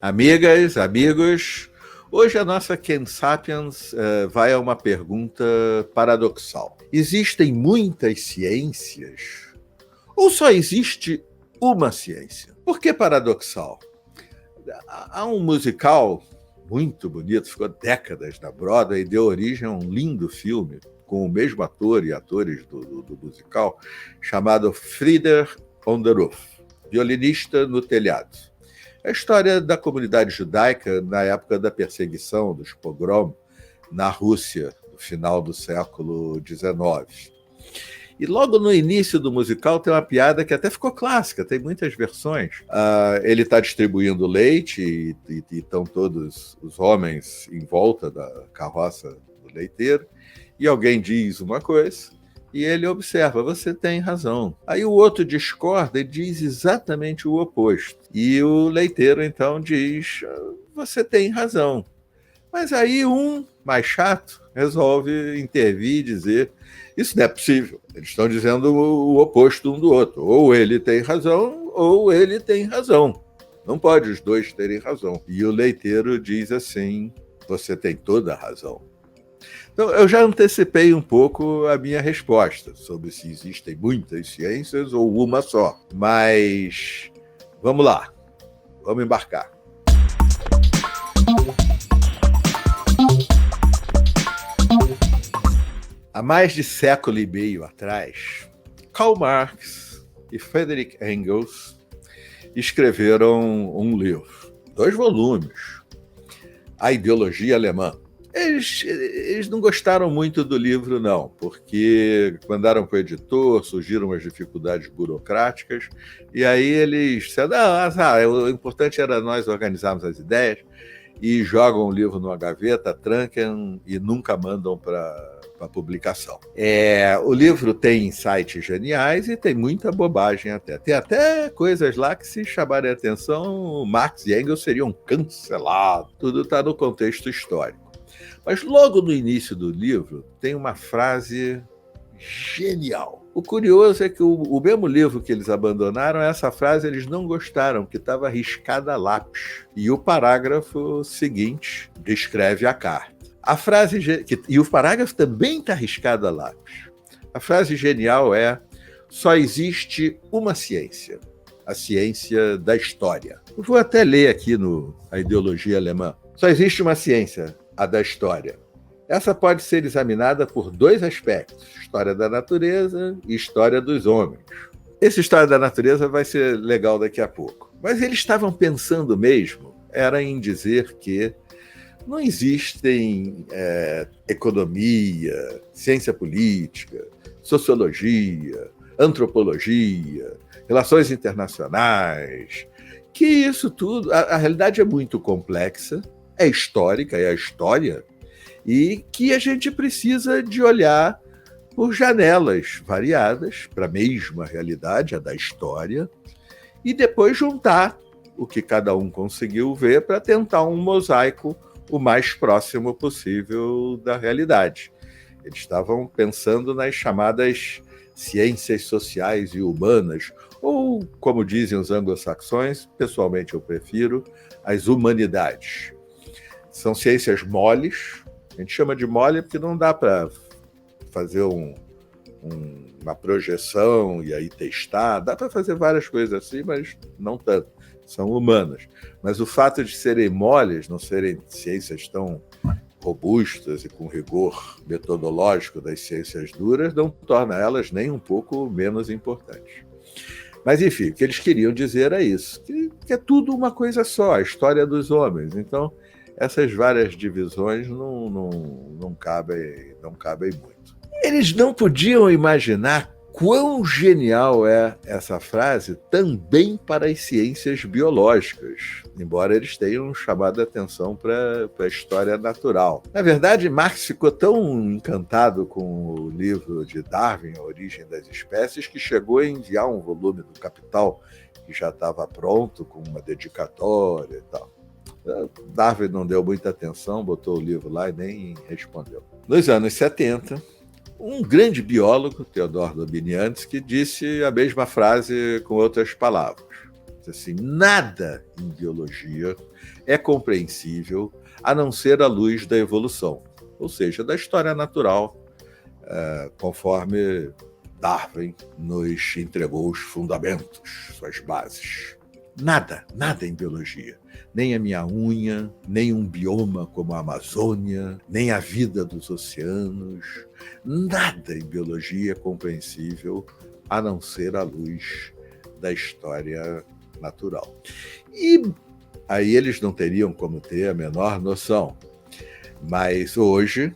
Amigas, amigos, hoje a nossa Ken Sapiens vai a uma pergunta paradoxal. Existem muitas ciências ou só existe uma ciência? Por que paradoxal? Há um musical muito bonito, ficou décadas na Broadway e deu origem a um lindo filme com o mesmo ator e atores do musical, chamado Fiddler on the Roof, Violinista no Telhado. É a história da comunidade judaica na época da perseguição, dos pogrom, na Rússia, no final do século XIX. E logo no início do musical tem uma piada que até ficou clássica, tem muitas versões. Ele está distribuindo leite e estão todos os homens em volta da carroça do leiteiro, e alguém diz uma coisa e ele observa, você tem razão. Aí o outro discorda e diz exatamente o oposto. E o leiteiro então diz, você tem razão. Mas aí um, mais chato, resolve intervir e dizer, isso não é possível. Eles estão dizendo o oposto um do outro. Ou ele tem razão, ou ele tem razão. Não pode os dois terem razão. E o leiteiro diz assim, você tem toda a razão. Então, eu já antecipei um pouco a minha resposta sobre se existem muitas ciências ou uma só. Mas vamos lá, vamos embarcar. Há mais de século e meio atrás, Karl Marx e Friedrich Engels escreveram um livro, 2 volumes, A Ideologia Alemã. Eles não gostaram muito do livro, não, porque mandaram para o editor, surgiram as dificuldades burocráticas, e aí eles disseram, o importante era nós organizarmos as ideias, e jogam o livro numa gaveta, trancam e nunca mandam para publicação. O livro tem insights geniais e tem muita bobagem até. Tem até coisas lá que, se chamarem a atenção, Marx e Engels seriam cancelados. Tudo está no contexto histórico. Mas logo no início do livro tem uma frase genial. O curioso é que o mesmo livro que eles abandonaram, essa frase eles não gostaram, que estava riscada a lápis. E o parágrafo seguinte descreve a carta. A frase, e o parágrafo também está riscado a lápis. A frase genial é: só existe uma ciência, a ciência da história. Eu vou até ler aqui A Ideologia Alemã. Só existe uma ciência, a da história. Essa pode ser examinada por 2 aspectos, história da natureza e história dos homens. Essa história da natureza vai ser legal daqui a pouco. Mas eles estavam pensando mesmo, era em dizer que não existem economia, ciência política, sociologia, antropologia, relações internacionais, que isso tudo, a realidade é muito complexa, é histórica, é a história, e que a gente precisa de olhar por janelas variadas para a mesma realidade, a da história, e depois juntar o que cada um conseguiu ver para tentar um mosaico o mais próximo possível da realidade. Eles estavam pensando nas chamadas ciências sociais e humanas, ou, como dizem os anglo-saxões, pessoalmente eu prefiro, as humanidades. São ciências moles. A gente chama de mole porque não dá para fazer uma projeção e aí testar. Dá para fazer várias coisas assim, mas não tanto. São humanas. Mas o fato de serem moles, não serem ciências tão robustas e com rigor metodológico das ciências duras, não torna elas nem um pouco menos importantes. Mas, enfim, o que eles queriam dizer é isso, que é tudo uma coisa só, a história dos homens. Então, essas várias divisões não cabem muito. Eles não podiam imaginar quão genial é essa frase também para as ciências biológicas, embora eles tenham chamado a atenção para a história natural. Na verdade, Marx ficou tão encantado com o livro de Darwin, A Origem das Espécies, que chegou a enviar um volume do Capital que já estava pronto, com uma dedicatória e tal. Darwin não deu muita atenção, botou o livro lá e nem respondeu. Nos anos 70, um grande biólogo, Theodor Dobzhansky, disse a mesma frase com outras palavras. Assim, nada em biologia é compreensível a não ser à luz da evolução, ou seja, da história natural, conforme Darwin nos entregou os fundamentos, suas bases. Nada em biologia. Nem a minha unha, nem um bioma como a Amazônia, nem a vida dos oceanos. Nada em biologia é compreensível a não ser à luz da história natural. E aí eles não teriam como ter a menor noção. Mas hoje,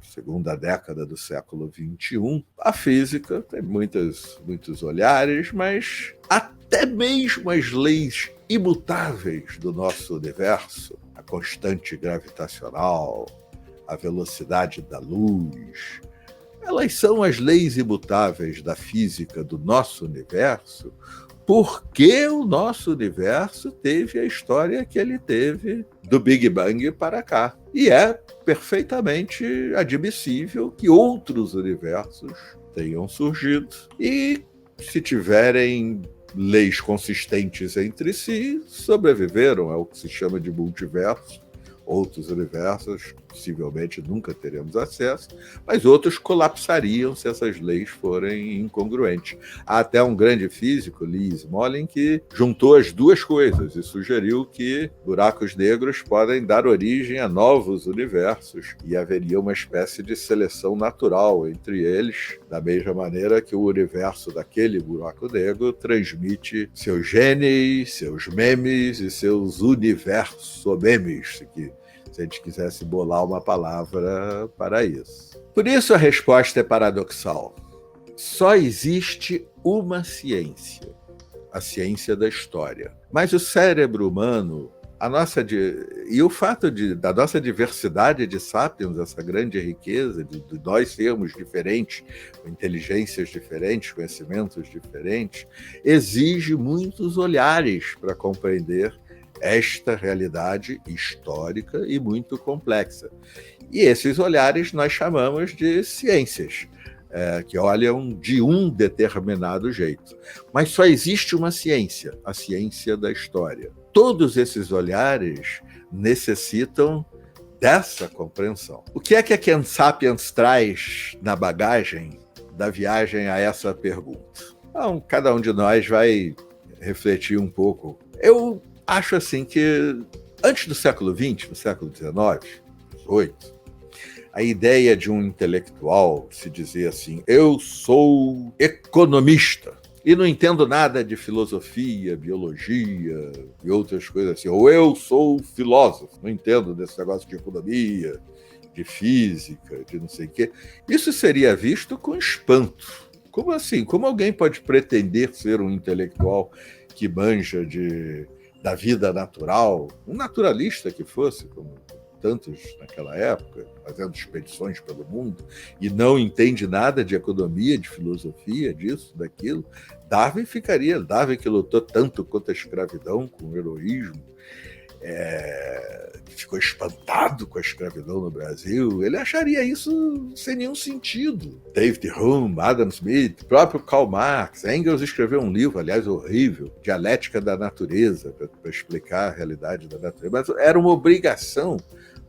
segunda década do século XXI, a física tem muitos olhares, mas até mesmo as leis imutáveis do nosso universo, a constante gravitacional, a velocidade da luz, elas são as leis imutáveis da física do nosso universo, porque o nosso universo teve a história que ele teve do Big Bang para cá. E é perfeitamente admissível que outros universos tenham surgido e, se tiverem leis consistentes entre si, sobreviveram. É o que se chama de multiverso. Outros universos, possivelmente, nunca teremos acesso, mas outros colapsariam se essas leis forem incongruentes. Há até um grande físico, Lee Smolin, que juntou as duas coisas e sugeriu que buracos negros podem dar origem a novos universos e haveria uma espécie de seleção natural entre eles, da mesma maneira que o universo daquele buraco negro transmite seus genes, seus memes e seus universo-memes, se a gente quisesse bolar uma palavra para isso. Por isso a resposta é paradoxal. Só existe uma ciência, a ciência da história. Mas o cérebro humano, e o fato da nossa diversidade de sapiens, essa grande riqueza de nós sermos diferentes, com inteligências diferentes, conhecimentos diferentes, exige muitos olhares para compreender esta realidade histórica e muito complexa. E esses olhares nós chamamos de ciências, que olham de um determinado jeito. Mas só existe uma ciência, a ciência da história. Todos esses olhares necessitam dessa compreensão. O que é que a Ken Sapiens traz na bagagem da viagem a essa pergunta? Então, cada um de nós vai refletir um pouco. Eu acho assim que antes do século XX, no século XIX, XVIII, a ideia de um intelectual se dizer assim: eu sou economista e não entendo nada de filosofia, biologia e outras coisas assim. Ou eu sou filósofo, não entendo desse negócio de economia, de física, de não sei o quê. Isso seria visto com espanto. Como assim? Como alguém pode pretender ser um intelectual que manja da vida natural, um naturalista que fosse, como tantos naquela época, fazendo expedições pelo mundo, e não entende nada de economia, de filosofia, disso, daquilo? Darwin que lutou tanto contra a escravidão, com o heroísmo, ficou espantado com a escravidão no Brasil, ele acharia isso sem nenhum sentido. David Hume, Adam Smith, próprio Karl Marx, Engels escreveu um livro, aliás, horrível, Dialética da Natureza, para explicar a realidade da natureza, mas era uma obrigação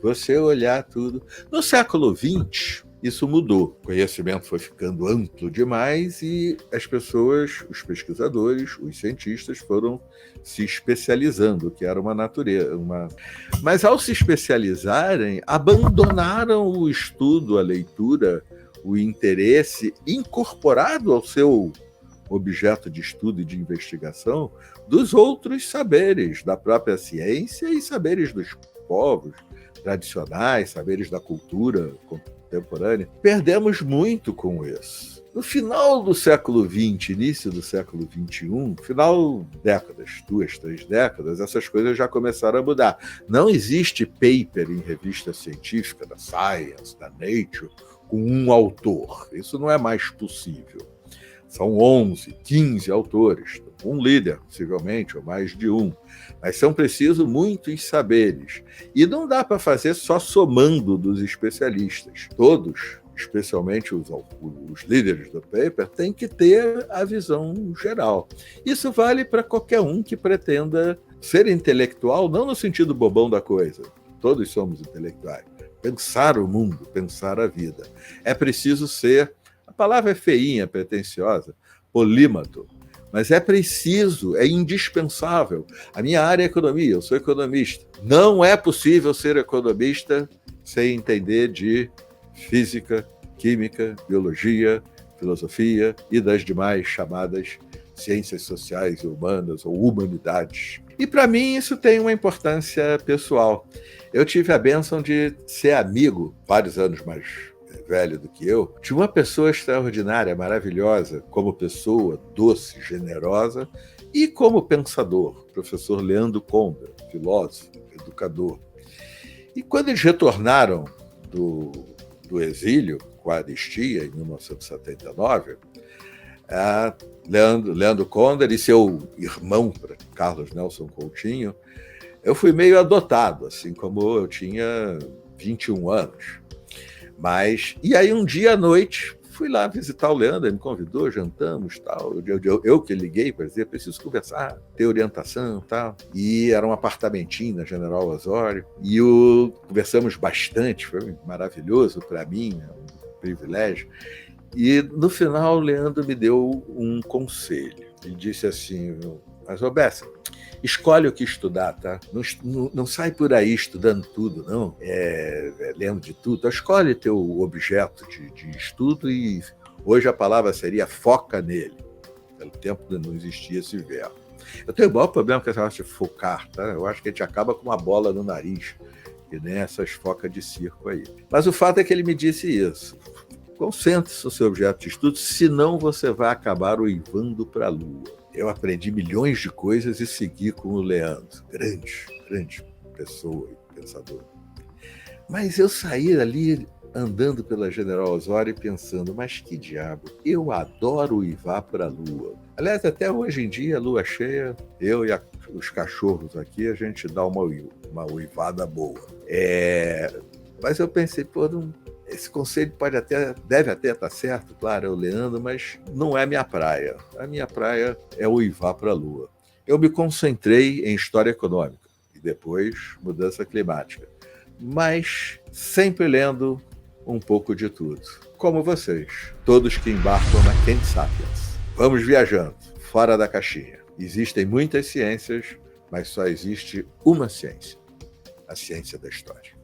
você olhar tudo. No século XX, isso mudou. O conhecimento foi ficando amplo demais e as pessoas, os pesquisadores, os cientistas foram se especializando, que era uma natureza. Mas ao se especializarem, abandonaram o estudo, a leitura, o interesse incorporado ao seu objeto de estudo e de investigação dos outros saberes, da própria ciência e saberes dos povos tradicionais, saberes da cultura contemporânea. Perdemos muito com isso. No final do século XX, início do século XXI, final décadas, 2, 3 décadas, essas coisas já começaram a mudar. Não existe paper em revista científica, da Science, da Nature, com um autor. Isso não é mais possível. São 11, 15 autores, um líder, possivelmente, ou mais de um. Mas são precisos muitos saberes. E não dá para fazer só somando dos especialistas. Todos especialmente os líderes do paper, têm que ter a visão geral. Isso vale para qualquer um que pretenda ser intelectual, não no sentido bobão da coisa. Todos somos intelectuais. Pensar o mundo, pensar a vida. É preciso ser, a palavra é feinha, pretensiosa, polímato, mas é preciso, é indispensável. A minha área é economia, eu sou economista. Não é possível ser economista sem entender de física, química, biologia, filosofia e das demais chamadas ciências sociais e humanas ou humanidades. E para mim isso tem uma importância pessoal. Eu tive a bênção de ser amigo, vários anos mais velho do que eu, de uma pessoa extraordinária, maravilhosa, como pessoa, doce, generosa, e como pensador, professor Leandro Konder, filósofo, educador. E quando eles retornaram do exílio, com a anistia, em 1979, Leandro Konder e seu irmão, Carlos Nelson Coutinho, eu fui meio adotado, assim como eu tinha 21 anos. E aí um dia à noite, fui lá visitar o Leandro, ele me convidou, jantamos, tal. Eu que liguei para dizer, preciso conversar, ter orientação, tal. E era um apartamentinho na General Osório, e conversamos bastante, foi maravilhoso para mim, um privilégio. E no final o Leandro me deu um conselho. Ele disse assim: mas Roberto, escolhe o que estudar, tá? Não sai por aí estudando tudo, não. Lendo de tudo. Escolhe teu objeto de estudo e hoje a palavra seria foca nele. Pelo tempo não existia esse verbo. Eu tenho o maior problema com essa palavra de focar, tá? Eu acho que a gente acaba com uma bola no nariz, que nem essas focas de circo aí. Mas o fato é que ele me disse isso. Concentre-se no seu objeto de estudo, senão você vai acabar uivando para a lua. Eu aprendi milhões de coisas e segui com o Leandro. Grande pessoa e pensador. Mas eu saí ali andando pela General Osório e pensando, mas que diabo, eu adoro uivar para a lua. Aliás, até hoje em dia, lua cheia, eu e os cachorros aqui, a gente dá uma uivada boa. Mas eu pensei, esse conselho deve até estar certo, claro, é o Leandro, mas não é minha praia. A minha praia é uivar para a lua. Eu me concentrei em história econômica e depois mudança climática, mas sempre lendo um pouco de tudo. Como vocês, todos que embarcam na Quem Sapiens. Vamos viajando, fora da caixinha. Existem muitas ciências, mas só existe uma ciência, a ciência da história.